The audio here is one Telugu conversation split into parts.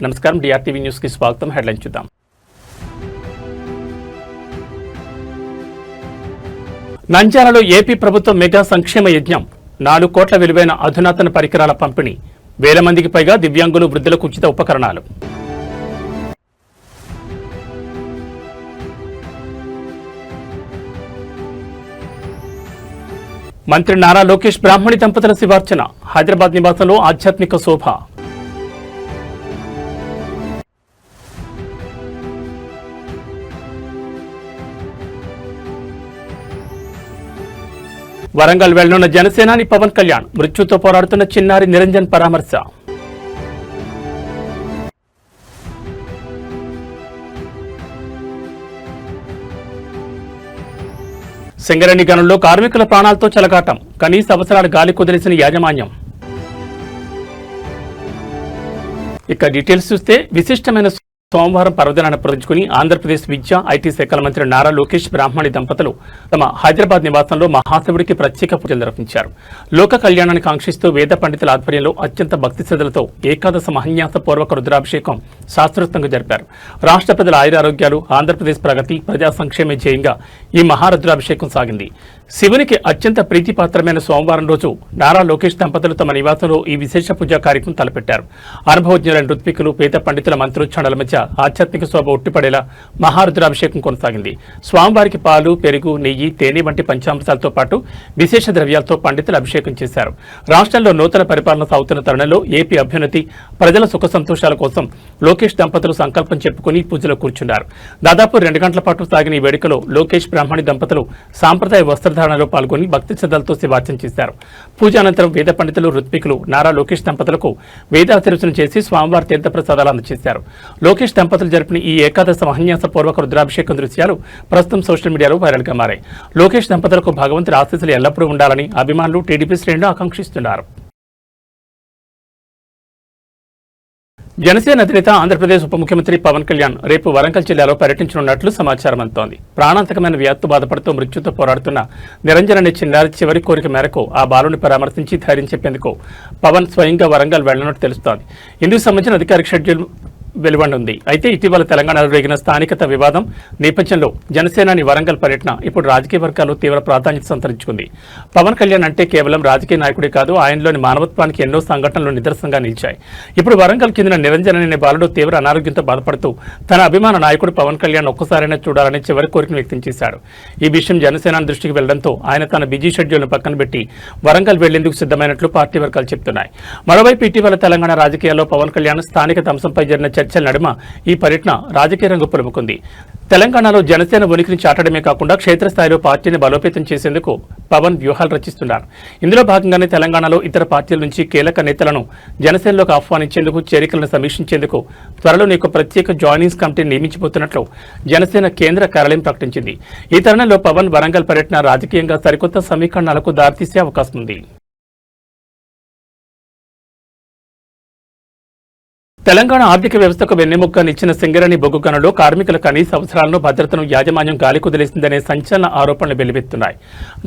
నమస్కారం డిఆర్టీవీ న్యూస్ కి స్వాగతం. హెడ్లైన్ చూద్దాం. నంద్యాలలో ఏపీ ప్రభుత్వం మెగా సంక్షేమ యజ్ఞం 4 కోట్ల విలువైన అధునాతన పరికరాల పంపిణీ, వేల మందికి పైగా దివ్యాంగులు వృద్ధులకు ఉచిత ఉపకరణాలు. మంత్రి నారా లోకేష్ బ్రాహ్మణి దంపతుల శివార్చన, హైదరాబాద్ నివాసంలో ఆధ్యాత్మిక శోభ. వరంగల్ వెళ్లనున్న జనసేనాని పవన్ కళ్యాణ్, మృత్యుతో పోరాడుతున్న చిన్నారి నిరంజన్ పరామర్శ. సింగరేణి గనుల్లో కార్మికుల ప్రాణాలతో చెలగాటం, కనీస అవసరాలు గాలి కుదిలేసిన యాజమాన్యం. ఇక డీటెయిల్స్ చూస్తే, విశిష్టమైన సోమవారం పర్వదినాన్ని పురస్కరించుకుని ఆంధ్రప్రదేశ్ విద్యా ఐటీ శాఖల మంత్రి నారా లోకేష్ బ్రాహ్మణి దంపతులు తమ హైదరాబాద్ నివాసంలో మహాశివుడికి ప్రత్యేక పూజలు నిర్వహించారు. లోక కళ్యాణాన్ని కాంక్షిస్తూ వేద పండితుల ఆధ్వర్యంలో అత్యంత భక్తి శ్రద్ధలతో ఏకాదశ మహన్యాస పూర్వక రుద్రాభిషేకం శాస్త్రోక్తంగా జరిపారు. రాష్ట్ర ప్రజల ఆయురారోగ్యాలు, ఆంధ్రప్రదేశ్ ప్రగతి, ప్రజా సంక్షేమ ధ్యేయంగా ఈ మహారుద్రాభిషేకం సాగింది. శివునికి అత్యంత ప్రీతిపాత్రమైన సోమవారం రోజు నారా లోకేష్ దంపతులు తమ నివాసంలో ఈ విశేష పూజా కార్యక్రమం తలపెట్టారు. అనుభవజ్ఞులైన ఋత్వికులు, వేద పండితుల మంత్రోచ్చారణల మధ్య ఆధ్యాత్మిక శోభ ఉట్టిపడేలా మహారుద్రాభిషేకం కొనసాగింది. స్వామివారికి పాలు, పెరుగు, నెయ్యి, తేనె వంటి పంచామృతాలతో పాటు విశేష ద్రవ్యాలతో పండితులు అభిషేకం చేశారు. రాష్ట్రంలో నూతన పరిపాలన సాగుతున్న తరుణంలో ఏపీ అభ్యున్నతి, ప్రజల సుఖ సంతోషాల కోసం లోకేష్ దంపతులు సంకల్పం చెప్పుకుని పూజలో కూర్చున్నారు. దాదాపు 2 గంటల పాటు సాగిన ఈ వేడుకలో లోకేష్ బ్రాహ్మణి దంపతులు సాంప్రదాయ వస్త్రధారణలో పాల్గొని భక్తి శ్రద్ధలతో శివార్చన చేశారు. పూజ అనంతరం వేద పండితులు, ఋత్వికులు నారా లోకేష్ దంపతులకు వేదాశీర్వచనం చేసి స్వామివారి తీర్థప్రసాదాలు అందజేశారు. లోకేష్ దంపతులు జరిపిన ఈ ఏకాదశ మహన్యాస పూర్వక రుద్రాభిషేకం దృశ్యాలు ప్రస్తుతం సోషల్ మీడియాలో వైరల్ గా మారాయి. లోకేష్ దంపతులకు భగవంతుడి ఆశీస్సులు ఎల్లప్పుడూ ఉండాలని అభిమానులు, టీడీపీ శ్రేణులు ఆకాంక్షిస్తున్నారు. జనసేన అధినేత ఆంధ్రప్రదేశ్ ఉప ముఖ్యమంత్రి పవన్ కళ్యాణ్ రేపు వరంగల్ జిల్లాలో పర్యటించనున్నట్లు సమాచారం అందుతోంది. ప్రాణాంతకమైన వ్యాధితో బాధపడుతూ మృత్యుతో పోరాడుతున్న నిరంజన్ అనే చిన్నారి చివరి కోరిక మేరకు ఆ బాలుని పరామర్శించి ధైర్యం చెప్పేందుకు పవన్ స్వయంగా వరంగల్ వెళ్లనున్నట్టు తెలుస్తోంది. ఇందుకు సంబంధించిన అధికారిక షెడ్యూల్ వెలువడింది. అయితే ఇటీవల తెలంగాణలో రేగిన స్థానికత వివాదం నేపథ్యంలో జనసేనాని వరంగల్ పర్యటన ఇప్పుడు రాజకీయ వర్గాల్లో తీవ్ర ప్రాధాన్యత సంతరించుకుంది. పవన్ కళ్యాణ్ అంటే కేవలం రాజకీయ నాయకుడే కాదు, ఆయనలోని మానవత్వానికి ఎన్నో సంఘటనలు నిదర్శనంగా నిలిచాయి. ఇప్పుడు వరంగల్ చెందిన నిరంజన్ అనే బాలుడు తీవ్ర అనారోగ్యంతో బాధపడుతూ తన అభిమాన నాయకుడు పవన్ కళ్యాణ్ ఒక్కసారైనా చూడాలని చివరి కోరికను వ్యక్తం చేశాడు. ఈ విషయం జనసేన దృష్టికి వెళ్లడంతో ఆయన తన బిజీ షెడ్యూల్ను పక్కన పెట్టి వరంగల్ వెళ్లేందుకు సిద్ధమైనట్లు పార్టీ వర్గాలు చెబుతున్నాయి. మరోవైపు ఇటీవల తెలంగాణ రాజకీయాల్లో పవన్ కళ్యాణ్ స్థానికత అంశంపై జరిగిన చర్చల నడుమ ఈ పర్యటన రాజకీయ రంగు పులుముకుంది. తెలంగాణలో జనసేన ఉనికిని చాటడమే కాకుండా క్షేత్రస్థాయిలో పార్టీని బలోపేతం చేసేందుకు పవన్ వ్యూహాలు రచిస్తున్నారు. ఇందులో భాగంగానే తెలంగాణలో ఇతర పార్టీల నుంచి కీలక నేతలను జనసేనలోకి ఆహ్వానించేందుకు, చేరికలను సమీక్షించేందుకు త్వరలోనే ఒక ప్రత్యేక జాయినింగ్స్ కమిటీని నియమించబోతున్నట్లు జనసేన కేంద్ర కార్యాలయం ప్రకటించింది. ఈ తరుణంలో పవన్ వరంగల్ పర్యటన రాజకీయంగా సరికొత్త సమీకరణాలకు దారితీసే అవకాశం ఉంది. తెలంగాణ ఆర్థిక వ్యవస్థకు వెన్నెముక నిచ్చిన సింగరేణి బొగ్గు గనుల్లో కార్మికుల కనీస అవసరాలను, భద్రతను యాజమాన్యం గాలి కుదిలేసిందనే సంచలన ఆరోపణలు వెల్లువెత్తున్నాయి.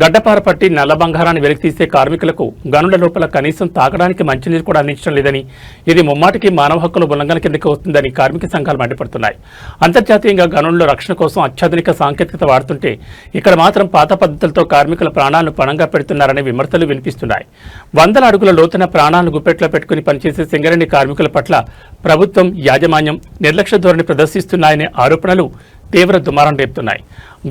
గడ్డపార పట్టి నల్ల బంగారాన్ని వెలికితీసే కార్మికులకు గనుల లోపల కనీసం తాగడానికి మంచినీరు కూడా అందించడం లేదని, ఇది ముమ్మాటికి మానవ హక్కుల ఉల్లంఘన కిందకి వస్తుందని కార్మిక సంఘాలు మండిపడుతున్నాయి. అంతర్జాతీయంగా గనుల్లో రక్షణ కోసం అత్యాధునిక సాంకేతికత వాడుతుంటే ఇక్కడ మాత్రం పాత పద్ధతులతో కార్మికుల ప్రాణాలను పణంగా పెడుతున్నారనే విమర్శలు వినిపిస్తున్నాయి. 100 అడుగుల లోతున ప్రాణాలను గుప్పెట్లో పెట్టుకుని పనిచేసే సింగరేణి కార్మికుల పట్ల ప్రభుత్వం, యాజమాన్యం నిర్లక్ష్య ధోరణి ప్రదర్శిస్తున్నాయనే ఆరోపణలు తీవ్ర దుమారం రేపుతున్నాయి.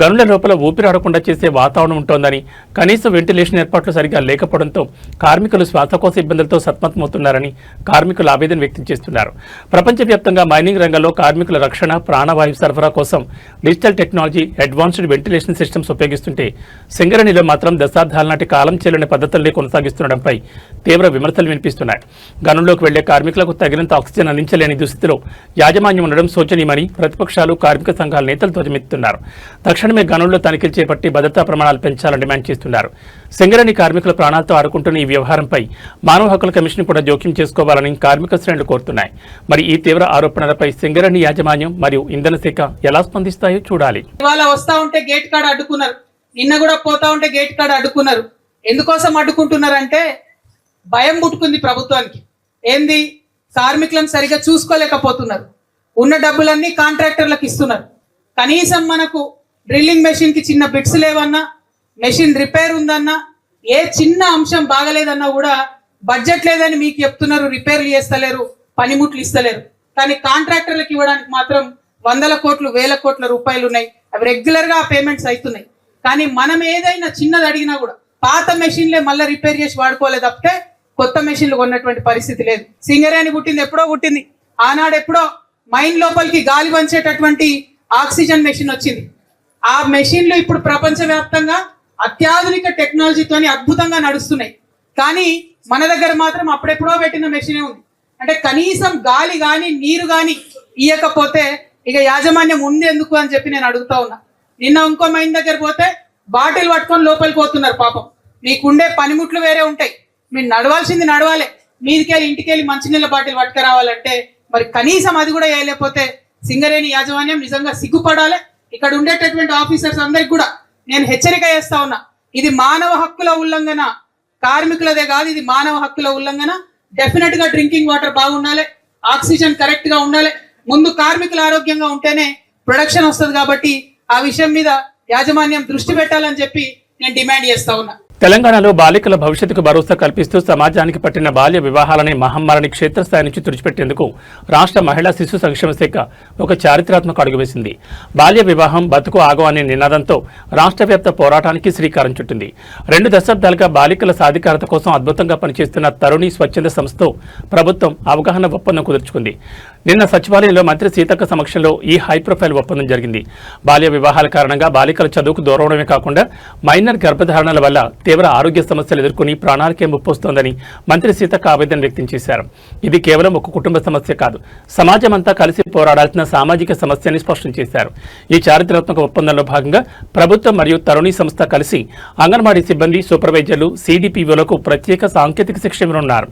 గనుల లోపల ఊపిరాడకుండా చేసే వాతావరణం ఉంటోందని, కనీస వెంటిలేషన్ ఏర్పాట్లు సరిగా లేకపోవడంతో కార్మికులు శ్వాసకోశ ఇబ్బందులతో సతమతమవుతున్నారని కార్మికులు ఆవేదన వ్యక్తం చేస్తున్నారు. ప్రపంచవ్యాప్తంగా మైనింగ్ రంగంలో కార్మికుల రక్షణ, ప్రాణవాయు సరఫరా కోసం digital technology, advanced ventilation systems ఉపయోగిస్తుంటే సింగరేణిలో మాత్రం దశాబ్దాల నాటి కాలం చెల్లిన పద్ధతుల్ని కొనసాగిస్తుండడంపై తీవ్ర విమర్శలు వినిపిస్తున్నాయి. గనుల్లోకి వెళ్లే కార్మికులకు తగినంత ఆక్సిజన్ అందించలేని దుస్థితిలో యాజమాన్యం ఉండడం శోచనీయమని ప్రతిపక్షాలు, కార్మిక సంఘాల నేతలు ధ్వజమెత్తుతున్నారు. తక్షణమే గనుల్లో తనిఖీలు చేపట్టి భద్రతా ప్రమాణాలు పెంచాలని డిమాండ్ చేస్తున్నారు. సింగరేణి కార్మికుల ప్రాణాలతో ఆడుకుంటున్న ఈ వ్యవహారంపై మానవ హక్కుల కమిషన్ కూడా జోక్యం చేసుకోవాలని కార్మిక శ్రేణులు కోరుతున్నాయి. మరి ఈ తీవ్ర ఆరోపణలపై సింగరేణి యాజమాన్యం మరియు ఇంధన శాఖ ఎలా స్పందిస్తాయో చూడాలి. ఇవాళ వస్తా ఉంటే గేట్ కాడ అడ్డుకున్నారు, నిన్న కూడా పోతా ఉంటే గేట్ కాడ అడ్డుకున్నారు. ఎందుకోసం అడ్డుకుంటున్నారంటే భయం పుట్టుకుంది ప్రభుత్వానికి. ఏంది కార్మికులను సరిగా చూసుకోలేకపోతున్నారు. ఉన్న డబ్బులన్నీ కాంట్రాక్టర్లకు ఇస్తున్నారు. కనీసం మనకు డ్రిల్లింగ్ మెషిన్ కి చిన్న బిట్స్ లేవన్నా, మెషిన్ రిపేర్ ఉందన్నా, ఏ చిన్న అంశం బాగలేదన్నా కూడా బడ్జెట్ లేదని మీకు చెప్తున్నారు, రిపేర్లు చేస్తలేరు, పనిముట్లు ఇస్తలేరు. కానీ కాంట్రాక్టర్లకు ఇవ్వడానికి మాత్రం 100 కోట్లు 1000 కోట్ల రూపాయలు ఉన్నాయి. అవి రెగ్యులర్ గా పేమెంట్స్ అవుతున్నాయి. కానీ మనం ఏదైనా చిన్నది అడిగినా కూడా పాత మెషిన్లే మళ్ళీ రిపేర్ చేసి వాడుకోలేదు తప్పితే కొత్త మెషిన్లు కొన్నటువంటి పరిస్థితి లేదు. సింగరేణి పుట్టింది ఎప్పుడో పుట్టింది. ఆనాడు ఎప్పుడో మైన్ లోపలికి గాలి వంచేటటువంటి ఆక్సిజన్ మెషిన్ వచ్చింది. ఆ మెషిన్లు ఇప్పుడు ప్రపంచవ్యాప్తంగా అత్యాధునిక టెక్నాలజీతోని అద్భుతంగా నడుస్తున్నాయి. కానీ మన దగ్గర మాత్రం అప్పుడెప్పుడో పెట్టిన మెషినే ఉంది. అంటే కనీసం గాలి కానీ నీరు కానీ ఇయ్యకపోతే ఇక యాజమాన్యం ఉంది ఎందుకు అని చెప్పి నేను అడుగుతా ఉన్నా. నిన్న ఇంకో మైన్ దగ్గర పోతే బాటిల్ పట్టుకొని లోపలికి పోతున్నారు. పాపం మీకుండే పనిముట్లు వేరే ఉంటాయి, మీరు నడవాల్సింది నడవాలే, మీదికెళ్ళి ఇంటికెళ్ళి మంచినీళ్ళ బాటిల్ పట్టుకురావాలంటే మరి కనీసం అది కూడా వేయలేకపోతే సింగరేణి యాజమాన్యం నిజంగా సిగ్గుపడాలి. ఇక్కడ ఉండేటటువంటి ఆఫీసర్స్ అందరికి కూడా నేను హెచ్చరిక చేస్తా ఉన్నా, ఇది మానవ హక్కుల ఉల్లంఘన, కార్మికులదే కాదు, ఇది మానవ హక్కుల ఉల్లంఘన. డెఫినెట్ గా డ్రింకింగ్ వాటర్ బాగుండాలి, ఆక్సిజన్ కరెక్ట్ గా ఉండాలి. ముందు కార్మికులు ఆరోగ్యంగా ఉంటేనే ప్రొడక్షన్ వస్తుంది. కాబట్టి ఆ విషయం మీద యాజమాన్యం దృష్టి పెట్టాలని చెప్పి నేను డిమాండ్ చేస్తా ఉన్నా. తెలంగాణలో బాలికల భవిష్యత్తుకు భరోసా కల్పిస్తూ సమాజానికి పట్టిన బాల్య వివాహాలనే మహమ్మారిని క్షేత్రస్థాయి నుంచి తుడిచిపెట్టేందుకు రాష్ట్ర మహిళా శిశు సంక్షేమ శాఖ ఒక చారిత్రాత్మక అడుగు వేసింది. బాల్య వివాహం బతుకు ఆగో అనే నినాదంతో రాష్ట్ర వ్యాప్త పోరాటానికి శ్రీకారం చుట్టింది. 2 దశాబ్దాలుగా బాలికల సాధికారత కోసం అద్భుతంగా పనిచేస్తున్న తరుణి స్వచ్ఛంద సంస్థతో ప్రభుత్వం అవగాహన ఒప్పందం కుదుర్చుకుంది. నిన్న సచివాలయంలో మంత్రి సీతక్క సమక్షంలో ఈ హైప్రొఫైల్ ఒప్పందం జరిగింది. బాల్య వివాహాల కారణంగా బాలికల చదువుకు దూరవడమే కాకుండా మైనర్ గర్భధారణల వల్ల తీవ్ర ఆరోగ్య సమస్యలు ఎదుర్కొని ప్రాణాలకే ముప్పొస్తోందని మంత్రి సీతక్క ఆవేదన వ్యక్తం చేశారు. ఇది కేవలం ఒక కుటుంబ సమస్య కాదు, సమాజమంతా కలిసి పోరాడాల్సిన సామాజిక సమస్య అని స్పష్టం చేశారు. ఈ చారిత్రాత్మక ఒప్పందంలో భాగంగా ప్రభుత్వం మరియు తరుణి సంస్థ కలిసి అంగన్వాడీ సిబ్బంది, సూపర్వైజర్లు, సిడిపిఓలకు ప్రత్యేక సాంకేతిక శిక్షణ ఇవ్వనున్నారు.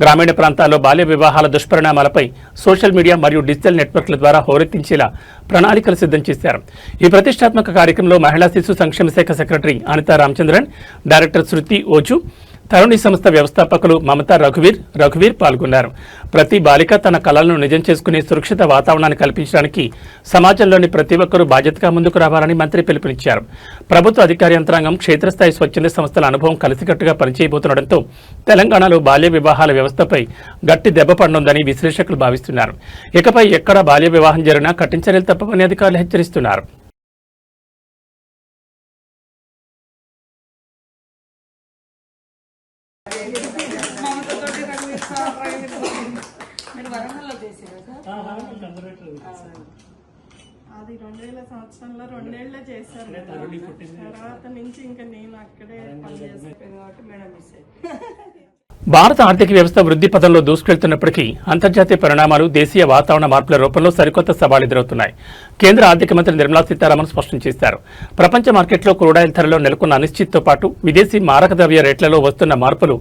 గ్రామీణ ప్రాంతాల్లో బాల్య వివాహాల దుష్పరిణామాలపై సోషల్ మీడియా మరియు డిజిటల్ నెట్వర్క్ల ద్వారా హోరెత్తించేలా ప్రణాళికలు సిద్ధం చేశారు. ఈ ప్రతిష్టాత్మక కార్యక్రమంలో మహిళా శిశు సంక్షేమ శాఖ సెక్రటరీ అనితా రామచంద్రన్, డైరెక్టర్ శృతి ఓజు, తరుణి సంస్థ వ్యవస్థాపకులు మమతా రఘువీర్ పాల్గొన్నారు. ప్రతి బాలిక తన కలలను నిజం చేసుకునే సురక్షిత వాతావరణాన్ని కల్పించడానికి సమాజంలోని ప్రతి ఒక్కరూ బాధ్యతగా ముందుకు రావాలని మంత్రి పిలుపునిచ్చారు. ప్రభుత్వ అధికార యంత్రాంగం, క్షేత్రస్థాయి స్వచ్ఛంద సంస్థల అనుభవం కలిసికట్టుగా పనిచేయబోతుండటంతో తెలంగాణలో బాల్య వివాహాల వ్యవస్థపై గట్టి దెబ్బ పడనుందని విశ్లేషకులు భావిస్తున్నారు. ఇకపై ఎక్కడ బాల్య వివాహం జరిగినా కఠిన చర్యలు తప్పవని అధికారులు హెచ్చరిస్తున్నారు. అది 2000 సంవత్సరంలో 2 ఏళ్ళే చేశారు. తర్వాత నుంచి ఇంకా నేను అక్కడే పనిచేస్తాను కాబట్టి మేడం మిస్ అయ్యింది. భారత ఆర్థిక వ్యవస్థ వృద్ధి పథంలో దూసుకెళ్తున్నప్పటికీ అంతర్జాతీయ పరిణామాలు, దేశీయ వాతావరణ మార్పుల రూపంలో సరికొత్త సవాళ్లు ఎదురవుతున్నాయి. కేంద్ర ఆర్థిక మంత్రి నిర్మలా సీతారామన్ స్పష్టం చేశారు. ప్రపంచ మార్కెట్లో క్రూడాయిల్ ధరలో నెలకొన్న అనిశ్చితితో పాటు విదేశీ మారక ద్రవ్య రేట్లలో వస్తున్న మార్పులు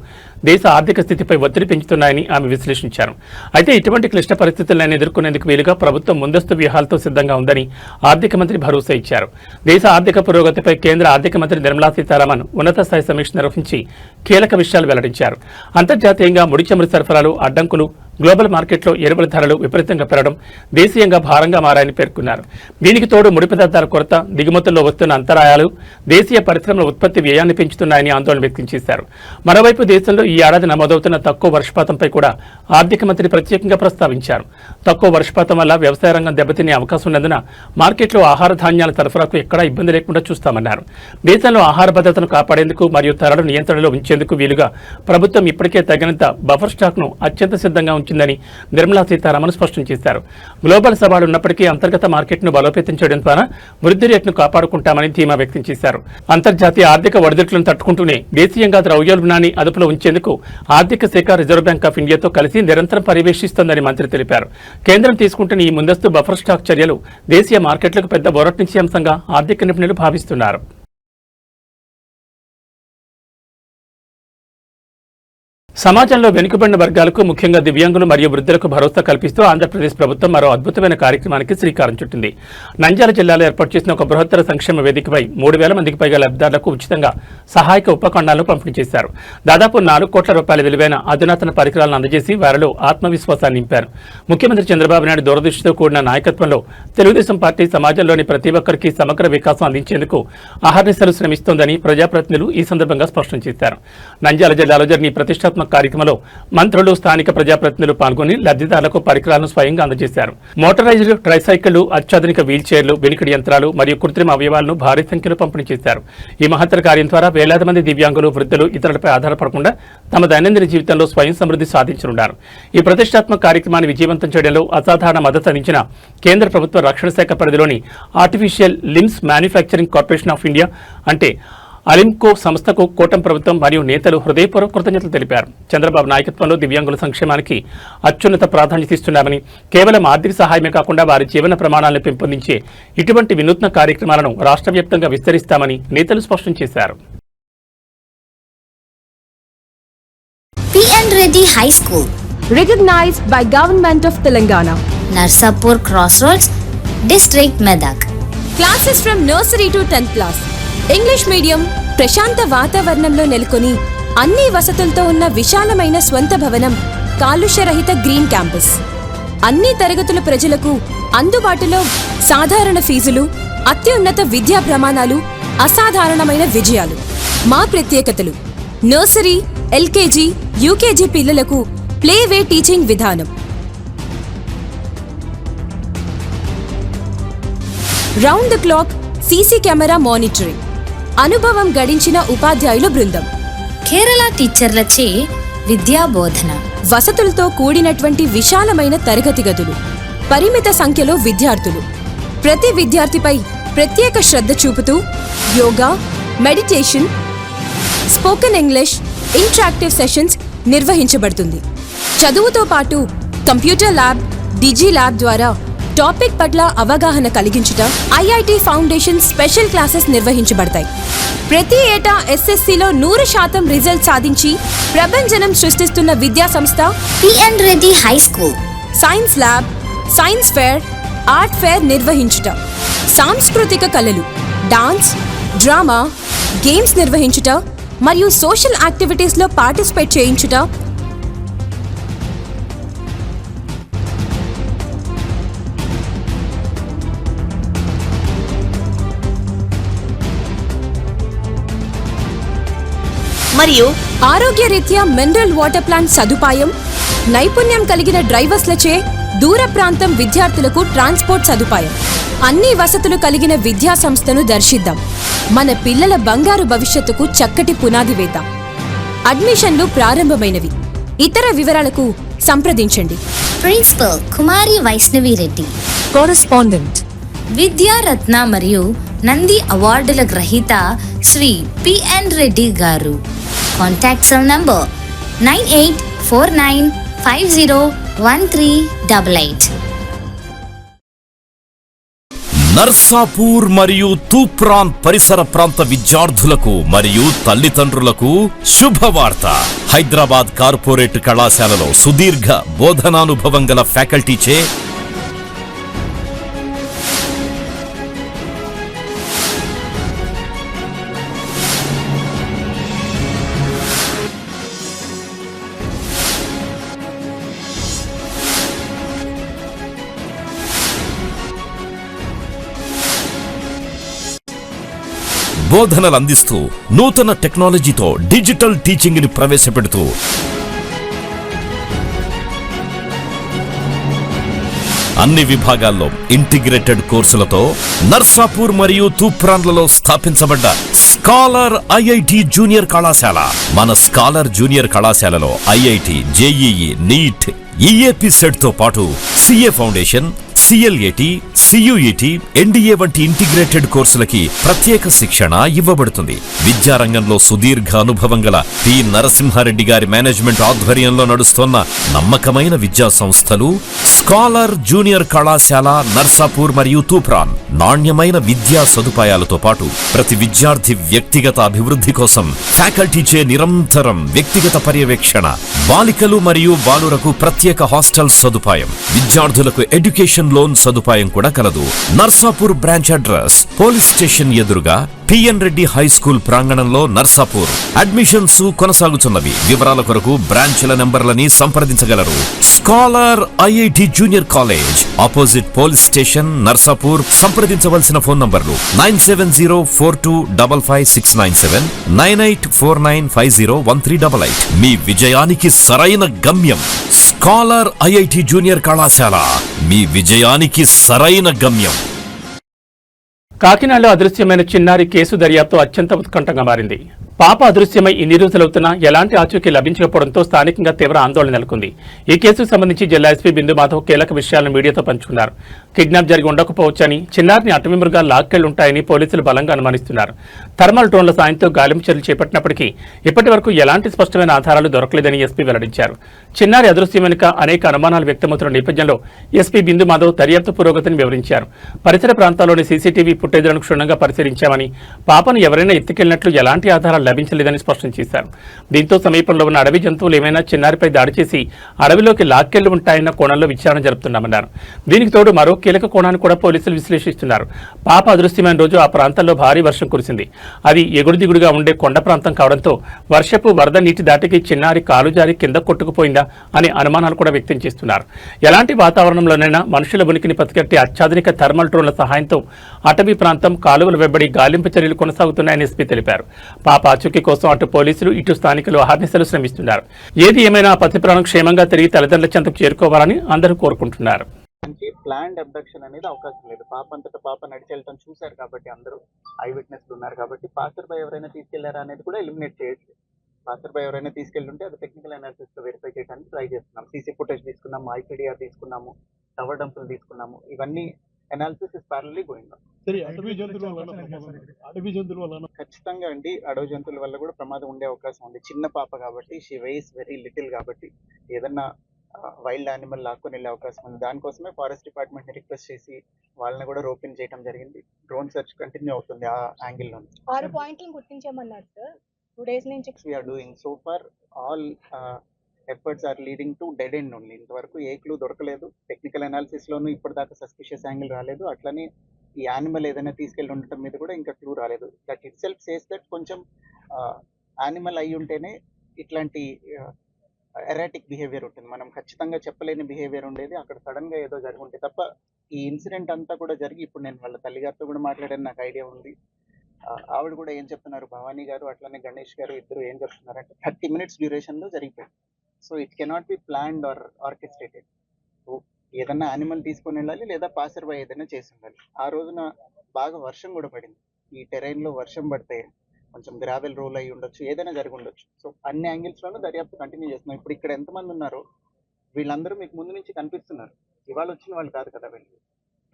దేశ ఆర్థిక స్థితిపై ఒత్తిడి పెంచుతున్నాయని ఆమె విశ్లేషించారు. అయితే ఇటువంటి క్లిష్ట పరిస్థితులను ఎదుర్కొనేందుకు వీలుగా ప్రభుత్వం ముందస్తు వ్యూహాలతో సిద్ధంగా ఉందని ఆర్థిక మంత్రి భరోసా ఇచ్చారు. దేశ ఆర్థిక పురోగతిపై కేంద్ర ఆర్థిక మంత్రి నిర్మలా సీతారామన్ ఉన్నత స్థాయి సమీక్ష నిర్వహించి కీలక విషయాలు వెల్లడించారు. అంతర్జాతీయంగా ముడి చమురు సరఫరాలు, అడ్డంకులు, గ్లోబల్ మార్కెట్లో ఎరువుల ధరలు విపరీతంగా పెరగడం దేశీయంగా భారంగా మారాయని పేర్కొన్నారు. దీనికి తోడు ముడి పదార్థాల కొరత, దిగుమతుల్లో వస్తున్న అంతరాయాలు దేశీయ పరిశ్రమల ఉత్పత్తి వ్యయాన్ని పెంచుతున్నాయని ఆందోళన వ్యక్తం చేశారు. మరోవైపు దేశంలో ఈ ఏడాది నమోదవుతున్న తక్కువ వర్షపాతంపై కూడా ఆర్థిక మంత్రి ప్రత్యేకంగా ప్రస్తావించారు. తక్కువ వర్షపాతం వల్ల వ్యవసాయ రంగం దెబ్బతినే అవకాశం ఉన్నందున మార్కెట్లో ఆహార ధాన్యాల సరఫరాకు ఎక్కడా ఇబ్బంది లేకుండా చూస్తామన్నారు. దేశంలో ఆహార భద్రతను కాపాడేందుకు మరియు ధరల నియంత్రణలో ఉంచేందుకు వీలుగా ప్రభుత్వం ఇప్పటికే తగినంత బఫర్ స్టాక్ను అత్యంత సిద్ధంగా ఉంచిందని నిర్మలా సీతారామన్ స్పష్టం చేశారు. గ్లోబల్ సవాళ్లు ఉన్నప్పటికీ అంతర్గత మార్కెట్ను బలోపేతం చేయడం ద్వారా వృద్ధి రేటును కాపాడుకుంటామని ధీమా వ్యక్తం చేశారు. అంతర్జాతీయ ఆర్థిక ఒడిదుడుకులను తట్టుకుంటూనే దేశీయంగా ద్రవ్యోల్బణాన్ని అదుపులో ఉంచేందుకు ఆర్థిక శాఖ రిజర్వ్ బ్యాంక్ ఆఫ్ ఇండియాతో కలిసి నిరంతరం పర్యవేక్షిస్తోందని మంత్రి తెలిపారు. కేంద్రం తీసుకుంటున్న ఈ ముందస్తు బఫర్ స్టాక్ చర్యలు దేశీయ మార్కెట్లకు పెద్ద ఊరటనిచ్చే అంశంగా ఆర్థిక నిపుణులు భావిస్తున్నారు. సమాజంలో వెనుకబడిన వర్గాలకు ముఖ్యంగా దివ్యాంగులు మరియు వృద్ధులకు భరోసా కల్పిస్తూ ఆంధ్రప్రదేశ్ ప్రభుత్వం మరో అద్భుతమైన కార్యక్రమానికి శ్రీకారం చుట్టింది. నంద్యాల జిల్లాలో ఏర్పాటు చేసిన ఒక బృహత్తర సంక్షేమ వేదికపై 3,000 మందికి పైగా లబ్ధిదారులకు ఉచితంగా సహాయక ఉపకరణాలను పంపిణీ చేశారు. దాదాపు 4 కోట్ల రూపాయల విలువైన అధునాతన పరికరాలను అందజేసి వారిలో ఆత్మవిశ్వాసాన్ని నింపారు. ముఖ్యమంత్రి చంద్రబాబు నాయుడు దూరదృష్టితో కూడిన నాయకత్వంలో తెలుగుదేశం పార్టీ సమాజంలోని ప్రతి ఒక్కరికి సమగ్ర వికాసం అందించేందుకు అహర్నిశలు శ్రమిస్తోందని ప్రజాప్రతినిధులు ఈ సందర్భంగా స్పష్టం చేశారు. నంద్యాల జిల్లాలో జరిగిన ప్రతిష్టాత్మక కార్యక్రమంలో మంత్రులు, స్థానిక ప్రజాప్రతినిధులు పాల్గొని లబ్ధిదారులకు పరికరాలను స్వయంగా అందజేశారు. మోటరైజ్డ్ ట్రైసైకిళ్లు, అత్యాధునిక వీల్ చైర్లు, వెనుకడి యంత్రాలు మరియు కృత్రిమ అవయవాలను భారీ సంఖ్యలో పంపిణీ చేశారు. ఈ మహత్తర కార్యం ద్వారా వేలాది మంది దివ్యాంగులు, వృద్ధులు ఇతరులపై ఆధారపడకుండా తమ దైనందిన జీవితంలో స్వయం సమృద్ధి సాధించనున్నారు. ఈ ప్రతిష్టాత్మక కార్యక్రమాన్ని విజయవంతం చేయడంలో అసాధారణ మద్దతు అందించిన కేంద్ర ప్రభుత్వ రక్షణ శాఖ పరిధిలోని artificial limbs manufacturing corporation of India అంటే అలింకో సంస్థకు కూటమి ప్రభుత్వం మరియు నేతలు హృదయపూర్వక కృతజ్ఞతలు తెలిపారు. చంద్రబాబు నాయకత్వంలో దివ్యాంగుల సంక్షేమానికి అత్యున్నత ప్రాధాన్యత ఇస్తున్నామని, కేవలం ఆర్థిక సహాయమే కాకుండా వారి జీవన ప్రమాణాలను పెంపొందించే ఇటువంటి వినూత్న కార్యక్రమాలను రాష్ట్ర వ్యాప్తంగా విస్తరిస్తామని నేతలు స్పష్టం చేశారు. P.N. Reddy High School, recognized by Government of Telangana. Narsapur Crossroads, District Medak. Classes from nursery to 10th class. English medium, ప్రశాంత వాతావరణంలో నెలకొని అన్ని వసతులతో ఉన్న విశాలమైన స్వంత భవనం, కాలుష్యరహిత గ్రీన్ క్యాంపస్. అన్ని తరగతుల ప్రజలకు అందుబాటులో సాధారణ ఫీజులు, అత్యున్నత విద్యా ప్రమాణాలు, అసాధారణమైన విజయాలు. మా ప్రత్యేకతలు: నర్సరీ, ఎల్కేజీ, యూకేజీ పిల్లలకు ప్లేవే టీచింగ్ విధానం, round the clock CC camera monitoring, అనుభవం గడించిన ఉపాధ్యాయుల బృందం, కేరళ టీచర్లచే విద్యా బోధన, వసతులతో కూడినటువంటి విశాలమైన తరగతి గదులు, పరిమిత సంఖ్యలో విద్యార్థులు. ప్రతి విద్యార్థిపై ప్రత్యేక శ్రద్ధ చూపుతూ yoga, meditation, spoken English, interactive sessions నిర్వహించబడుతుంది. చదువుతో పాటు కంప్యూటర్ ల్యాబ్, డిజి ల్యాబ్ ద్వారా టాపిక్ పట్ల అవగాహన కలిగించుట, ఐఐటి ఫౌండేషన్ స్పెషల్ క్లాసెస్ నిర్వహించబడతాయి. ప్రతి ఏటా ఎస్ఎస్సిలో 100% రిజల్ట్ సాధించి ప్రభంజనం సృష్టిస్తున్న విద్యా సంస్థ P.N. Reddy High School. Science lab, science fair, art fair నిర్వహించుట, సాంస్కృతిక కళలు, డాన్స్, డ్రామా, గేమ్స్ నిర్వహించుట మరియు సోషల్ యాక్టివిటీస్లో పార్టిసిపేట్ చేయించుట, మరియు ఆరోగ్యరీత్యా మినరల్ వాటర్ ప్లాంట్ సదుపాయం, నైపుణ్యం కలిగిన డ్రైవర్స్లచే దూర ప్రాంతం విద్యార్థులకు ట్రాన్స్పోర్ట్ సదుపాయం. అన్ని వసతులు కలిగిన విద్యా సంస్థను దర్శిద్దాం. మన పిల్లల బంగారు భవిష్యత్తుకు చక్కటి పునాది వేద్దాం. అడ్మిషన్లు ప్రారంభమైనవి. ఇతర వివరాలకు సంప్రదించండి. ప్రిన్సిపల్ కుమారి వైష్ణవి రెడ్డి, కరెస్పాండెంట్ విద్యారత్న మరియు నంది అవార్డుల గ్రహీత శ్రీ P.N. రెడ్డి గారు. Contact cell number 9849501388. నర్సాపూర్ మరియు తూప్రాన్ పరిసర ప్రాంత విద్యార్థులకు మరియు తల్లిదండ్రులకు శుభవార్త. హైదరాబాద్ కార్పొరేట్ కళాశాలలో సుదీర్ఘ బోధనానుభవం గల ఫ్యాకల్టీచే బోధనలు అందిస్తూ నూతన టెక్నాలజీతో డిజిటల్ టీచింగ్ ని ప్రవేశపెడుతూ అన్ని విభాగాల్లో ఇంటిగ్రేటెడ్ కోర్సులతో నర్సాపూర్ మరియు తూప్రాన్లలో స్థాపించబడ్డ స్కాలర్ ఐఐటి జూనియర్ కళాశాల. మన స్కాలర్ జూనియర్ కళాశాలలో IIT, JEE, NEET, EAPCET తో పాటు CA foundation, CLAT, CUET, NDA వంటి ఇంటిగ్రేటెడ్ కోర్సులకి ప్రత్యేక శిక్షణ ఇవ్వబడుతుంది. విద్యారంగంలో సుదీర్ఘ అనుభవం గల పి నరసింహారెడ్డి గారి మేనేజ్మెంట్ ఆధ్వర్యంలో నడుస్తున్న నమ్మకమైన విద్యా సంస్థలు స్కాలర్ జూనియర్ కళాశాల నర్సాపూర్ మరియు తూప్రాన్ నాణ్యమైన విద్యా సదుపాయాలతో పాటు ప్రతి విద్యార్థి వ్యక్తిగత అభివృద్ధి కోసం ఫ్యాకల్టీచే నిరంతరం వ్యక్తిగత పర్యవేక్షణ, బాలికలు మరియు బాలురకు ప్రత్యేక హాస్టల్ సదుపాయం, విద్యార్థులకు ఎడ్యుకేషన్ లోన్ సదుపాయం కూడా కలదు. Narsapur branch address police station ఎదురుగా పిఎన్ రెడ్డి హై స్కూల్ ప్రాంగణంలో నర్సాపూర్. అడ్మిషన్స్ కొనసాగుతున్నవి. వివరాల కొరకు బ్రాంచ్ల నంబర్లని సంప్రదించగలరు. Scholar IIT junior college opposite police station Narsapur. సంప్రదించవలసిన ఫోన్ నంబర్లు 9704255697, 9849501388. మీ విజయానికి సరైన గమ్యం స్కాలర్ ఐఐటి జూనియర్ కళాశాల. మీ విజయానికి సరైన గమ్యం. కాకినాడలో అదృశ్యమైన చిన్నారి కేసు దర్యాప్తు అత్యంత ఉత్కంఠంగా మారింది. పాప అదృశ్యమై ఇన్ని రోజులవుతున్నా ఎలాంటి ఆచూకీ లభించకపోవడంతో స్థానికంగా తీవ్ర ఆందోళన నెలకొంది. ఈ కేసుకు సంబంధించి జిల్లా ఎస్పీ బిందు మాధవ్ కీలక విషయాలను మీడియాతో పంచుకున్నారు. కిడ్నాప్ జరిగి ఉండకపోవచ్చని, చిన్నారిని అటవీ మృగాలు లాక్కెళ్లుంటాయని పోలీసులు బలంగా అనుమానిస్తున్నారు. థర్మల్ డ్రోన్ల సాయంతో గాలింపు చర్యలు చేపట్టినప్పటికీ ఇప్పటి వరకు ఎలాంటి స్పష్టమైన ఆధారాలు దొరకలేదని ఎస్పీ వెల్లడించారు. చిన్నారి అదృశ్యం వెనుక అనేక అనుమానాలు వ్యక్తమవుతున్న నేపథ్యంలో ఎస్పీ బిందు మాధవ్ దర్యాప్తు పురోగతిని వివరించారు. పరిసర ప్రాంతాల్లోని సీసీటీవీ ఫుటేజ్లను క్షుణ్ణంగా పరిశీలించామని, పాపను ఎవరైనా ఎత్తుకెళ్లినట్లు ఎలాంటి ఆధారాలు లభించలేదని స్పష్టం చేశారు. దీంతో సమీపంలో ఉన్న అడవి జంతువులు ఏమైనా చిన్నారిపై దాడి చేసి అడవిలోకి లాక్కెళ్లి ఉంటాయన్న కోణంలో విచారణ జరుపుతున్నామన్నారు. దీనికి తోడు మరో కీలక కోణాన్ని కూడా పోలీసులు విశ్లేషిస్తున్నారు. పాప అదృశ్యమైన రోజు ఆ ప్రాంతంలో భారీ వర్షం కురిసింది. అది ఎగుడు దిగుడుగా ఉండే కొండ ప్రాంతం కావడంతో వర్షపు వరద నీటి దాటికి చిన్నారి కాలు జారి కింద కొట్టుకుపోయిందా అనే అనుమానాలు కూడా వ్యక్తం చేస్తున్నారు. ఎలాంటి వాతావరణంలోనైనా మనుషుల ఉనికిని పసిగట్టే అత్యాధునిక థర్మల్ డ్రోన్ల సహాయంతో అటవీ ప్రాంతం, కాలువల వెంబడి గాలింపు చర్యలు కొనసాగుతున్నాయని ఎస్పీ తెలిపారు. పాప ఆచూకీ కోసం అటు పోలీసులు, ఇటు స్థానికులు అహర్నిశలు శ్రమిస్తున్నారు. ఏది ఏమైనా పసి ప్రాణం క్షేమంగా తిరిగి తల్లిదండ్రుల చెంతకు చేరుకోవాలని అందరూ కోరుకుంటున్నారు. ప్లాన్డ్ అబ్డక్షన్ అనేది అవకాశం లేదు. పాప అంతటా పాప నడిచి వెళ్ళటం చూశారు కాబట్టి, అందరూ ఐ విట్నెస్లు ఉన్నారు కాబట్టి, పాసర్ బై ఎవరైనా తీసుకెళ్లారా అనేది కూడా ఎలిమినేట్ చేయొచ్చు. పాసర్ బై ఎవరైనా తీసుకెళ్తుంటే అది టెక్నికల్ అనాలిసిస్ తో వెరిఫై చేయడానికి ట్రై చేస్తున్నాం. సీసీ ఫుటేజ్ తీసుకున్నాము, ఐపీడీఆర్ తీసుకున్నాము, టవర్ డంపులు తీసుకున్నాము. ఇవన్నీ అనాలిసిస్ ఇస్ ప్యారలీ గోయింగ్ ఆన్. ఖచ్చితంగా అండి, అడవి జంతువుల వల్ల కూడా ప్రమాదం ఉండే అవకాశం ఉంది. చిన్న పాప కాబట్టి, షీ వెయిస్ వెరీ లిటిల్ కాబట్టి ఏదన్నా వైల్డ్ యానిమల్ లాక్కొని వెళ్ళే అవకాశం ఉంది. దానికోసమే ఫారెస్ట్ డిపార్ట్మెంట్ ని రిక్వెస్ట్ చేసి వాళ్ళని కూడా రోపిన్ చేయడం జరిగింది. డ్రోన్ సెర్చ్ కంటిన్యూ అవుతుంది ఆ యాంగిల్ లో. 6 పాయింట్లు గుర్తించామన్నారు సార్. 2 days నుంచి we are doing so far all efforts are leading to dead end only. ఇంతవరకు ఏ క్లూ దొరకలేదు. టెక్నికల్ అనాలిసిస్ లోనూ ఇప్పటిదాకా సస్పిషియస్ యాంగిల్ రాలేదు. అట్లనే ఈ యానిమల్ ఏదైనా తీసుకెళ్ళి ఉండటం మీద కూడా ఇంకా క్లూ రాలేదు. That it self says that కొంచెం యానిమల్ అయి ఉంటేనే ఇట్లాంటి ఎరాటిక్ బిహేవియర్ ఉంటుంది. మనం ఖచ్చితంగా చెప్పలేని బిహేవియర్ ఉండేది. అక్కడ సడన్ గా ఏదో జరిగి ఉంటే తప్ప ఈ ఇన్సిడెంట్ అంతా కూడా జరిగి, ఇప్పుడు నేను వాళ్ళ తల్లిగారితో కూడా మాట్లాడాను, నాకు ఐడియా ఉంది. ఆవిడ కూడా ఏం చెప్తున్నారు, భవానీ గారు అట్లానే గణేష్ గారు ఇద్దరు ఏం చెప్తున్నారు అంటే 30 minutes డ్యూరేషన్ లో జరిగిపోయింది. So it cannot be planned or orchestrated. So ఏదన్నా యానిమల్ తీసుకొని వెళ్ళాలి, లేదా పాసర్ బై ఏదైనా చేసి ఉండాలి. ఆ రోజున బాగా వర్షం కూడా పడింది. ఈ టెరైన్ లో వర్షం పడితే కొంచెం గ్రావెల్ రోల్ అయ్యి ఉండొచ్చు, ఏదైనా జరిగి ఉండొచ్చు. సో అన్ని యాంగిల్స్ లోనూ దర్యాప్తు కంటిన్యూ చేస్తున్నాం. ఇప్పుడు ఇక్కడ ఎంతమంది ఉన్నారో వీళ్ళందరూ మీకు ముందు నుంచి కనిపిస్తున్నారు. ఇవాళ వచ్చిన వాళ్ళు కాదు కదా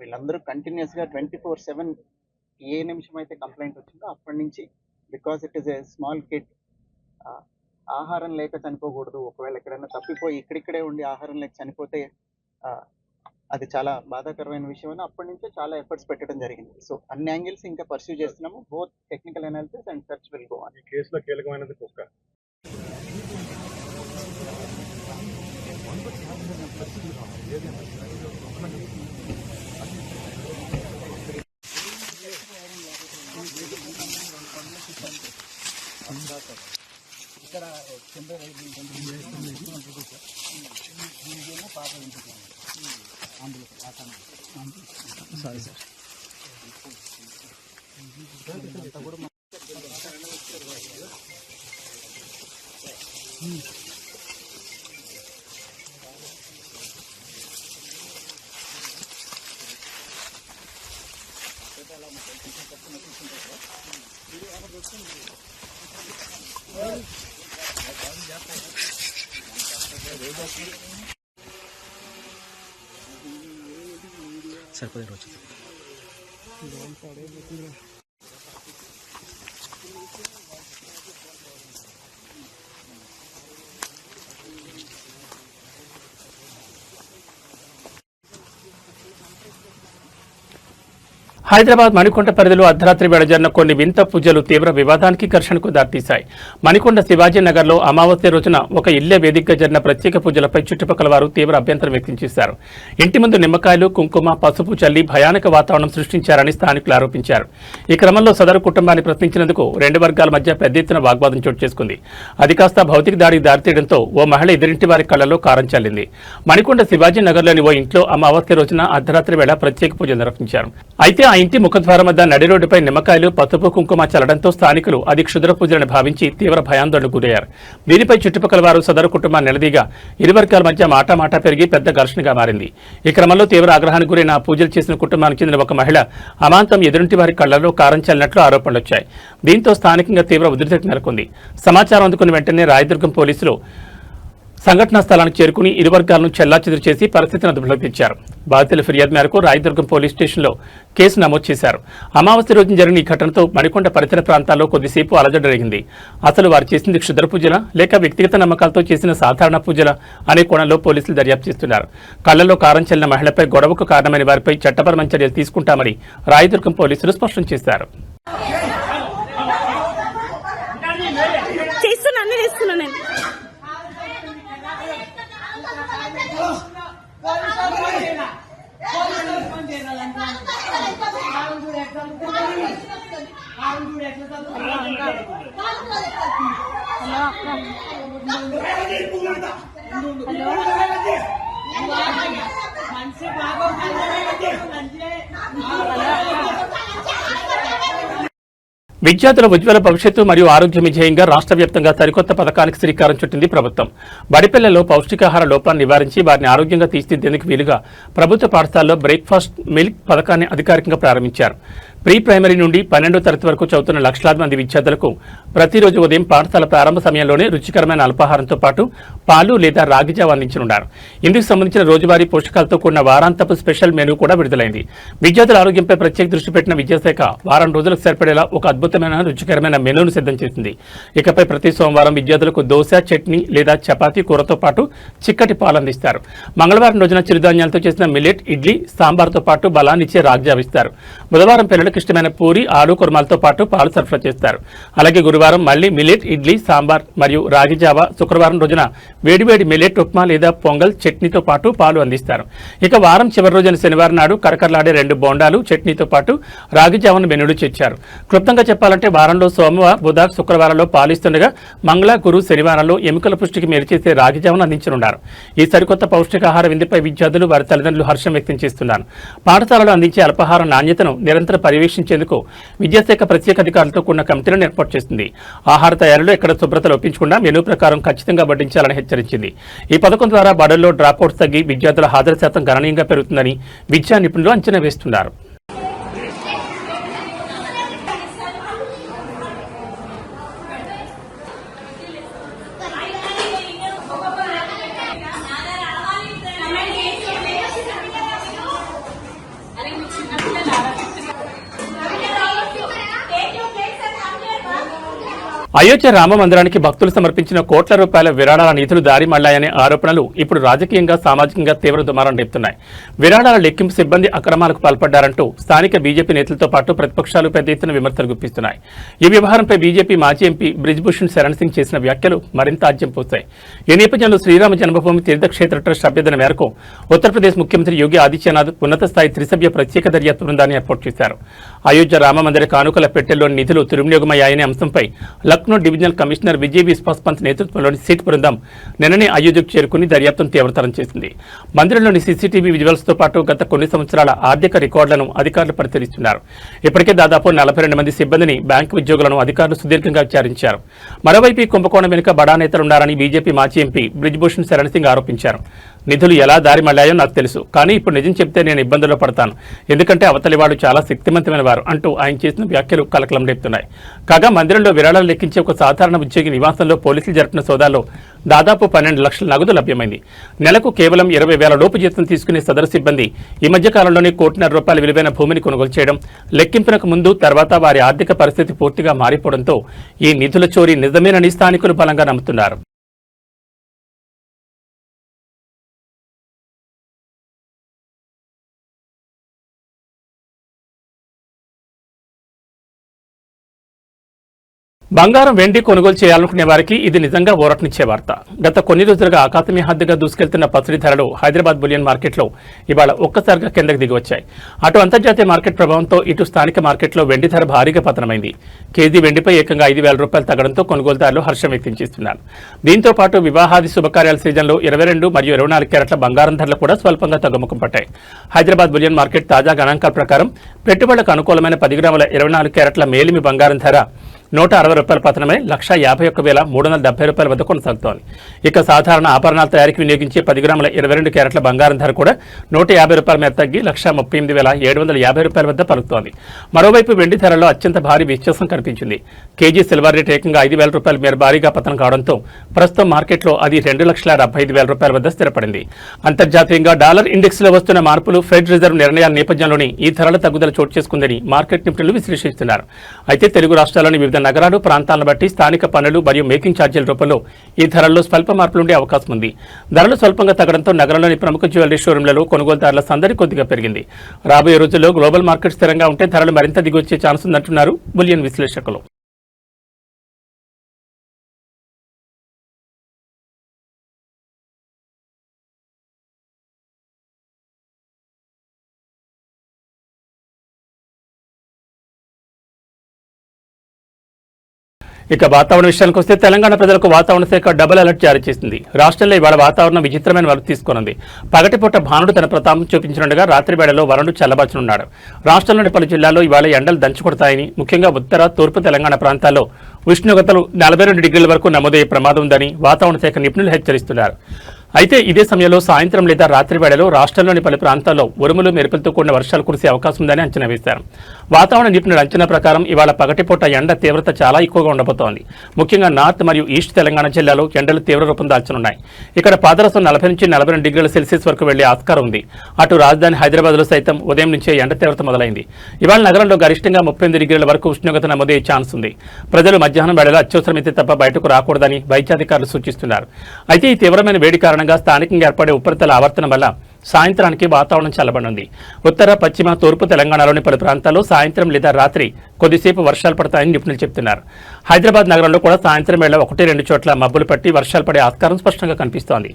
వీళ్ళందరూ కంటిన్యూస్ గా 24/7 ఏ నిమిషం అయితే కంప్లైంట్ వచ్చిందో అప్పటి నుంచి, because it is a small kid, ఆహారం లేక చనిపోకూడదు. ఒకవేళ ఎక్కడైనా తప్పిపోయి ఇక్కడిక్కడే ఉండి ఆహారం లేక చనిపోతే అది చాలా బాధాకరమైన విషయం అని అప్పటి నుంచే చాలా ఎఫర్ట్స్ పెట్టడం జరిగింది. సో అన్ని యాంగిల్స్ ఇంకా పర్సూ చేస్తున్నాము. Both technical analysis and search will go on. ఈ కేసులో కీలకమైనది కుక్క. ఇక్కడ పాప సారీ సరిపోయే రోజు హైదరాబాద్ మణికొండ పరిధిలో అర్ధరాత్రి వేళ జరిగిన కొన్ని వింత పూజలు తీవ్ర వివాదానికి ఘర్షణకు దారితీశాయి. మణికొండ శివాజీ నగర్లో అమావాస్య రోజున ఒక ఇల్లే వేదికగా జరిగిన ప్రత్యేక పూజలపై చుట్టుపక్కల వారు తీవ్ర అభ్యంతరం వ్యక్తం చేశారు. ఇంటి ముందు నిమ్మకాయలు, కుంకుమ, పసుపు చల్లి భయానక వాతావరణం సృష్టించారని స్థానికులు ఆరోపించారు. ఈ క్రమంలో సదరు కుటుంబాన్ని ప్రశ్నించినందుకు రెండు వర్గాల మధ్య పెద్ద ఎత్తున వాగ్వాదం చోటు చేసుకుంది. అది కాస్త భౌతిక దాడికి దారితీయడంతో ఓ మహిళ ఎదురింటి వారి కళ్లలో కారం చల్లింది. మణికొండ శివాజీ నగర్లోని ఓ ఇంట్లో అమావాస్య రోజున అర్ధరాత్రి వేళ ప్రత్యేక పూజలు నిర్వహించారు. అయితే ఆ ఇంటి ముఖద్వారం వద్ద నడి రోడ్డుపై నిమ్మకాయలు, పసుపు, కుంకుమ చల్లడంతో స్థానికులు అది క్షుద్ర పూజలను భావించి తీవ్ర భయాందోళనకు గురయ్యారు. దీనిపై చుట్టుపక్కల వారు సదరు కుటుంబాన్ని నిలదీగా ఇరు వర్గాల మధ్య మాటా పెరిగి పెద్ద ఘర్షణగా మారింది. ఈ క్రమంలో తీవ్ర ఆగ్రహానికి గురైన పూజలు చేసిన కుటుంబానికి చెందిన ఒక మహిళ అమాంతం ఎదురింటి వారి కళ్లలో కారం చల్లినట్లు ఆరోపణలు వచ్చాయి. దీంతో స్థానికంగా తీవ్ర ఉద్రిక్తత నెలకొంది. సమాచారం అందుకున్న వెంటనే రాయదుర్గం పోలీసులు సంఘటనా స్థలానికి చేరుకుని ఇరు వర్గాలను చెల్లాచెదురు చేసి పరిస్థితిని అదుపులోకి తెచ్చారు. బాధితుల ఫిర్యాదు మేరకు రాయదుర్గం పోలీస్ స్టేషన్లో కేసు నమోదు చేశారు. అమావాస్య రోజున జరిగిన ఈ ఘటనతో మణికొండ పరిసర ప్రాంతాల్లో కొద్దిసేపు అలజడి రేగింది. అసలు వారు చేసింది క్షుద్ర పూజల లేక వ్యక్తిగత నమ్మకాలతో చేసిన సాధారణ పూజల అనే కోణంలో పోలీసులు దర్యాప్తు చేస్తున్నారు. కళ్లలో కారం చెల్లిన మహిళపై గొడవకు కారణమైన వారిపై చట్టపరమైన చర్యలు తీసుకుంటామని రాయదుర్గం పోలీసులు స్పష్టం చేశారు. విద్యార్థుల ఉజ్వల భవిష్యత్తు మరియు ఆరోగ్యం విజయంగా రాష్ట్ర వ్యాప్తంగా సరికొత్త పథకానికి శ్రీకారం చుట్టింది ప్రభుత్వం. బడిపిల్లల్లో పౌష్టికాహార లోపాన్ని నివారించి వారిని ఆరోగ్యంగా తీర్చిదిద్దేందుకు వీలుగా ప్రభుత్వ పాఠశాలలో బ్రేక్ఫాస్ట్ మిల్క్ పథకాన్ని అధికారికంగా ప్రారంభించారు. ప్రీ ప్రైమరీ నుండి 12వ తరగతి వరకు చదువుతున్న లక్షలాది మంది విద్యార్థులకు ప్రతిరోజు ఉదయం పాఠశాల ప్రారంభ సమయంలోనే రుచికరమైన అల్పాహారంతో పాటు పాలు లేదా రాగి జావ అందించనున్నారు. ఇందుకు సంబంధించిన రోజువారీ పోషకాలతో కూడిన వారాంతపు స్పెషల్ మెనూ కూడా విడుదలైంది. విద్యార్థుల ఆరోగ్యంపై ప్రత్యేక దృష్టి పెట్టిన విద్యాశాఖ వారం రోజులకు సరిపడేలా ఒక అద్భుతమైన రుచికరమైన మెనూను సిద్ధం చేసింది. ఇకపై ప్రతి సోమవారం విద్యార్థులకు దోశ, చట్నీ లేదా చపాతీ కూరతో పాటు చిక్కటి పాలు అందిస్తారు. మంగళవారం రోజున చిరుధాన్యాలతో చేసిన మిల్లెట్ ఇడ్లీ, సాంబార్తో పాటు బలాన్నిచ్చే రాగి జావ ఇస్తారు. బుధవారం పిల్లలకు ఇష్టమైన పూరి, ఆలు కుర్మాలతో పాటు పాలు సరఫరా చేస్తారు. అలాగే గురువారం మళ్లీ మిల్లెట్ ఇడ్లీ, సాంబార్ మరియు రాగి జావ, శుక్రవారం రోజున వేడివేడి మిల్లెట్ ఉప్మా లేదా పొంగల్ చట్నీతో పాటు పాలు అందిస్తారు. ఇక వారం చివరి రోజున శనివారం నాడు కరకరలాడే 2 బోండాలు చట్నీతో పాటు రాగి జావను మెనూలు చేర్చారు. క్లుప్తంగా చెప్పాలంటే వారంలో సోమవారం, బుధ, శుక్రవారంలో పాలిస్తుండగా మంగళ, గురు, శనివారంలో ఎముకల పుష్టికి మేలు చేసే రాగి జావను అందించనున్నారు. ఈ సరికొత్త పౌష్టికాహార విందుపై విద్యార్థులు, వారి తల్లిదండ్రులు హర్షం వ్యక్తం చేస్తున్నారు. పాఠశాలలో అందించే అల్పాహార నాణ్యతను నిరంతరం పర్యవేక్షించేందుకు విద్యాశాఖ ప్రత్యేక అధికారులతో కూడిన కమిటీలను ఏర్పాటు చేస్తుంది. ఆహార తయారీలో ఎక్కడ శుభ్రత లోపించకుండా మెనూ ప్రకారం ఖచ్చితంగా వడ్డించాలని హెచ్చరించింది. ఈ పథకం ద్వారా బడుల్లో డ్రాప్అవుట్స్ తగ్గి విద్యార్థుల హాజరు శాతం గణనీయంగా పెరుగుతుందని విద్యా నిపుణులు అంచనా వేస్తున్నారు. అయోధ్య రామ మందిరానికి భక్తులు సమర్పించిన కోట్ల రూపాయల విరాళాల నిధులు దారి మళ్లాయనే ఆరోపణలు ఇప్పుడు రాజకీయంగా, సామాజికంగా తీవ్ర దుమారం రేపుతున్నాయి. విరాళాల లెక్కింపు సిబ్బంది అక్రమాలకు పాల్పడ్డారంటూ స్థానిక బీజేపీ నేతలతో పాటు ప్రతిపక్షాలు పెద్ద ఎత్తున విమర్శలు గుప్పిస్తున్నాయి. ఈ వ్యవహారంపై బీజేపీ మాజీ ఎంపీ బ్రిజ్భూషణ్ శరణ్ సింగ్ చేసిన వ్యాఖ్యలు మరింత ఆజ్యం పోశాయి. ఈ నేపథ్యంలో శ్రీరామ జన్మభూమి తీర్థక్షేత్ర ట్రస్ట్ అభ్యర్థన మేరకు ఉత్తరప్రదేశ్ ముఖ్యమంత్రి యోగి ఆదిత్యనాథ్ ఉన్నత స్థాయి త్రిసభ్య ప్రత్యేక దర్యాప్తు బృందాన్ని ఏర్పాటు చేశారు. అయోధ్య రామ మందిర కానుకల పెట్టెల్లోని నిధులు దుర్వినియోగమయ్యాయనే అంశంపై లక్నో డివిజనల్ కమిషనర్ విజయ్ విశ్వాస్ పంత్ నేతృత్వంలోని సిట్ బృందం నిన్ననే అయోధ్యకు చేరుకుని దర్యాప్తును తీవ్రతరం చేసింది. మందిరంలోని సీసీటీవీ విజువల్స్ తో పాటు గత కొన్ని సంవత్సరాల ఆర్థిక రికార్డులను అధికారులు పరిశీలిస్తున్నారు. ఇప్పటికే దాదాపు 42 మంది సిబ్బందిని, బ్యాంకు ఉద్యోగులను అధికారులు సుదీర్ఘంగా విచారించారు. మరోవైపు ఈ కుంభకోణం వెనుక బడా నేతలున్నారని బీజేపీ మాజీ ఎంపీ బ్రిజ్భూషణ్ శరణ్ సింగ్ ఆరోపించారు. నిధులు ఎలా దారి మళ్లాయో నాకు తెలుసు, కానీ ఇప్పుడు నిజం చెప్తే నేను ఇబ్బందుల్లో పడతాను, ఎందుకంటే అవతలి వాడు చాలా శక్తివంతమైన వారు అంటూ ఆయన చేసిన వ్యాఖ్యలు కలకలం రేపుతున్నాయి. కాగా మందిరంలో విరాళాలు లెక్కించే ఒక సాధారణ ఉద్యోగి నివాసంలో పోలీసులు జరిపిన సోదాల్లో దాదాపు 12 లక్షల నగదు లభ్యమైంది. నెలకు కేవలం 20,000 లోపు జీతం తీసుకునే సదరు సిబ్బంది ఈ మధ్య కాలంలోనే ₹1,50,00,000 విలువైన భూమిని కొనుగోలు చేయడం, లెక్కింపునకు ముందు తర్వాత వారి ఆర్థిక పరిస్థితి పూర్తిగా మారిపోవడంతో ఈ నిధుల చోరీ నిజమేనని స్థానికులు బలంగా నమ్ముతున్నారు. బంగారం వెండి కొనుగోలు చేయాలనుకునే వారికి ఇది నిజంగా ఊరటనిచ్చే వార్త. గత కొన్ని రోజులుగా అకాతమీ హద్దుగా దూసుకెళ్తున్న పసిడి ధరలు హైదరాబాద్ బులియన్ మార్కెట్లో ఇవాళ ఒక్కసారిగా కిందకు దిగివచ్చాయి. అటు అంతర్జాతీయ మార్కెట్ ప్రభావంతో ఇటు స్థానిక మార్కెట్లో వెండి ధర భారీగా పతనమైంది. కేజీ వెండిపై ఏకంగా 5,000 రూపాయలు తగ్గడంతో కొనుగోలుదారులు హర్షం వ్యక్తం చేస్తున్నారు. దీంతో పాటు వివాహాది శుభకార్యాల సీజన్లో 22 మరియు 24 క్యారెట్ల బంగారం ధరలు కూడా స్వల్పంగా తగ్గుముఖం పట్టాయి. హైదరాబాద్ బులియన్ మార్కెట్ తాజా గణాంకాల ప్రకారం పెట్టుబడులకు అనుకూలమైన 10 గ్రాముల 24 క్యారెట్ల మేలిమి బంగారం ధర 160 రూపాయల పతనమై 151,370 రూపాయల వద్ద కొనసాగుతోంది. ఇక సాధారణ ఆభరణాల తయారీకి వినియోగించే 10 గ్రాముల 22 క్యారెట్ల బంగారం ధర కూడా 150 రూపాయల మేర తగ్గి 138,750 రూపాయల వద్ద పలుకుతోంది. మరోవైపు వెండి ధరలో అత్యంత భారీ వ్యత్యాసం కనిపించింది. కేజీ సిల్వర్ రేట్ ఏకంగా 5,000 రూపాయల మేర భారీగా పతనం కావడంతో ప్రస్తుతం మార్కెట్లో అది 2,75,000 రూపాయల వద్ద స్థిరపడింది. అంతర్జాతీయంగా డాలర్ ఇండెక్స్ లో వస్తున్న మార్పులు, ఫెడ్ రిజర్వ్ నిర్ణయాల నేపథ్యంలోనే ఈ ధరల తగ్గుదల చోటు చేసుకుందని మార్కెట్ నిపుణులు విశ్లేషిస్తున్నారు. అయితే తెలుగు రాష్ట్రాల్లోని వివిధ నగరాలు, ప్రాంతాలను బట్టి స్థానిక పన్నులు మరియు మేకింగ్ ఛార్జీల రూపంలో ఈ ధరల్లో స్వల్ప మార్పులుండే అవకాశం ఉంది. ధరలు స్వల్పంగా తగ్గడంతో నగరంలోని ప్రముఖ జ్యువెలరీ షోరూంలలో కొనుగోలుదారుల సందడి కొద్దిగా పెరిగింది. రాబోయే రోజుల్లో గ్లోబల్ మార్కెట్ స్థిరంగా ఉంటే ధరలు మరింత దిగొచ్చే ఛాన్స్ ఉందంటున్నారు బులియన్ విశ్లేషకులు. ఇక వాతావరణ విషయానికి వస్తే తెలంగాణ ప్రజలకు వాతావరణ శాఖ డబుల్ అలర్ట్ జారీ చేసింది. రాష్ట్రంలో ఇవాళ వాతావరణం విచిత్రమైన వరకు తీసుకున్నది. పగటిపూట భానుడు తన ప్రతాపం చూపించనుండగా రాత్రి వేళలో వరుణుడు చల్లబరచనున్నాడు. రాష్ట్రంలోని పలు జిల్లాల్లో ఇవాళ ఎండలు దంచుకొడతాయని, ముఖ్యంగా ఉత్తర, తూర్పు తెలంగాణ ప్రాంతాల్లో ఉష్ణోగ్రతలు 42 డిగ్రీల వరకు నమోదయ్యే ప్రమాదం ఉందని వాతావరణ శాఖ నిపుణులు హెచ్చరిస్తున్నారు. అయితే ఇదే సమయంలో సాయంత్రం లేదా రాత్రి వేళలో రాష్ట్రంలోని పలు ప్రాంతాల్లో ఉరుములు, మెరుపులతో కూడిన వర్షాలు కురిసే అవకాశం ఉందని అంచనా వేశారు. వాతావరణ నిపుణుల అంచనా ప్రకారం ఇవాళ పగటిపూట ఎండ తీవ్రత చాలా ఎక్కువగా ఉండబోతోంది. ముఖ్యంగా నార్త్ మరియు ఈస్ట్ తెలంగాణ జిల్లాలో ఎండలు తీవ్ర రూపం దాల్చనున్నాయి. ఇక్కడ పాదరసం 40 నుంచి 42 డిగ్రీల సెల్సియస్ వరకు వెళ్లే ఆస్కారం ఉంది. అటు రాజధాని హైదరాబాద్లో సైతం ఉదయం నుంచే ఎండ తీవ్రత మొదలైంది. ఇవాళ నగరంలో గరిష్టంగా 38 డిగ్రీల వరకు ఉష్ణోగ్రత నమోదయ్యే ఛాన్స్ ఉంది. ప్రజలు మధ్యాహ్నం వేళలో అత్యవసరమైతే తప్ప బయటకు రాకూడదని వైద్యాధికారులు సూచిస్తున్నారు. అయితే ఈ తీవ్రమైన వేడి కారణంగా స్థానికంగా ఏర్పడే ఉపరితల ఆవర్తనం వల్ల సాయంత్రానికి వాతావరణం చల్లబడింది. ఉత్తర, పశ్చిమ, తూర్పు తెలంగాణలోని పలు ప్రాంతాల్లో సాయంత్రం లేదా రాత్రి కొద్దిసేపు వర్షాలు పడతాయని నిపుణులు చెబుతున్నారు. హైదరాబాద్ నగరంలో కూడా సాయంత్రం వేళ 1-2 చోట్ల మబ్బులు పట్టి వర్షాలు పడే ఆస్కారం స్పష్టంగా కనిపిస్తోంది.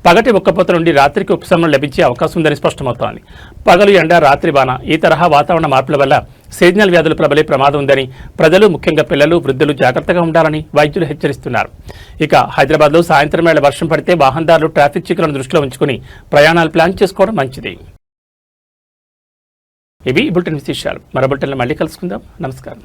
పగటి ఉక్కపోత నుండి రాత్రికి ఉపశమనం లభించే అవకాశం ఉందని స్పష్టమవుతోంది. పగలు ఎండ, రాత్రి వాన ఈ తరహా వాతావరణ మార్పుల వల్ల సీజనల్ వ్యాధులు ప్రబలే ప్రమాదం ఉందని, ప్రజలు ముఖ్యంగా పిల్లలు, వృద్ధులు జాగ్రత్తగా ఉండాలని వైద్యులు హెచ్చరిస్తున్నారు. ఇక హైదరాబాద్లో సాయంత్రం వేళ వర్షం పడితే వాహనదారులు ట్రాఫిక్ చిక్కులను దృష్టిలో ఉంచుకుని ప్రయాణాలు ప్లాన్ చేసుకోవడం మంచిది. ఇవి బులెటిన్ విశేషాలు. మరో బులెటిన్లో మళ్ళీ కలుసుకుందాం. నమస్కారం.